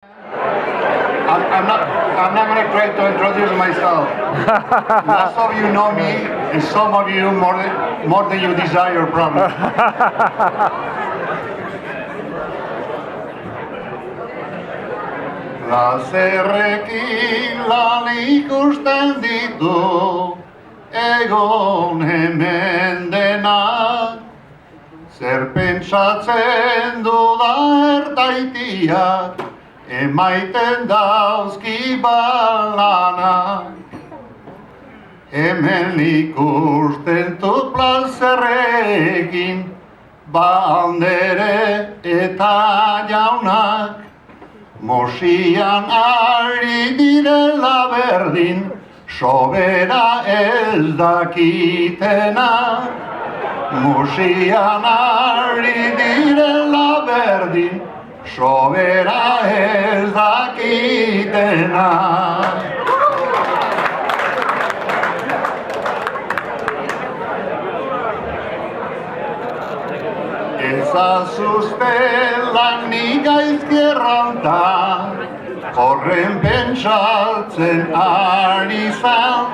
I'm not going to try to introduce myself. Most of you know me, and some of you more than you desire, probably. Lazerrekin lan ikusten ditu, egon hemen denak. Zer pentsatzen duda ertaitiak, emaiten dauzki balanak. Hemen ikusten dut plazerrekin, bandere eta jaunak. Mosian ari direla berdin, sobera ez dakitena. Mosian ari direla berdin, sobera ez dakitena. Ezazuzte lanik gaizkierranta, horren pentsatzen ari zan.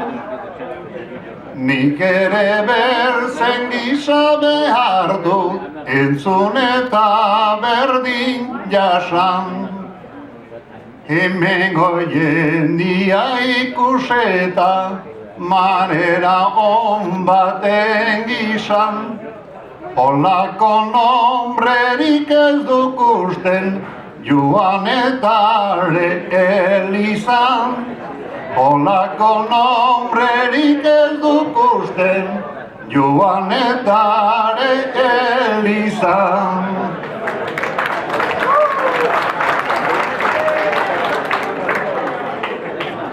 Nik ere berzen gisa behar dut, entzun eta berdin jasan. Hemengo jendia ikuseta, manera on baten gisan. Holako nombrerik ez dukusten, Joanetare elizan. Holako nombrerik ez dukusten, Joanetare elizan.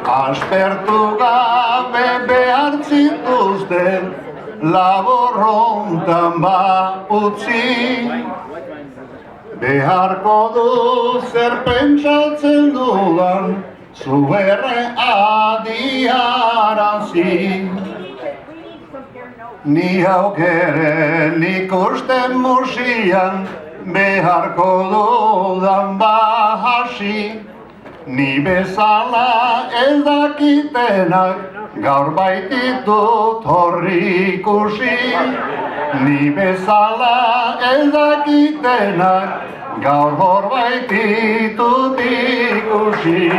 Aspertu gabe behar zituzten, laborrontan utzi. Beharko du zer pentsatzen dudan, zuberre adiarazi. Ni aukeren ikusten musian, beharko dudan hasi. Ni bezala ez dakitenak, gaur baititut horri ikusi. Ni bezala ez dakitenak, gaur hor baititut ikusi.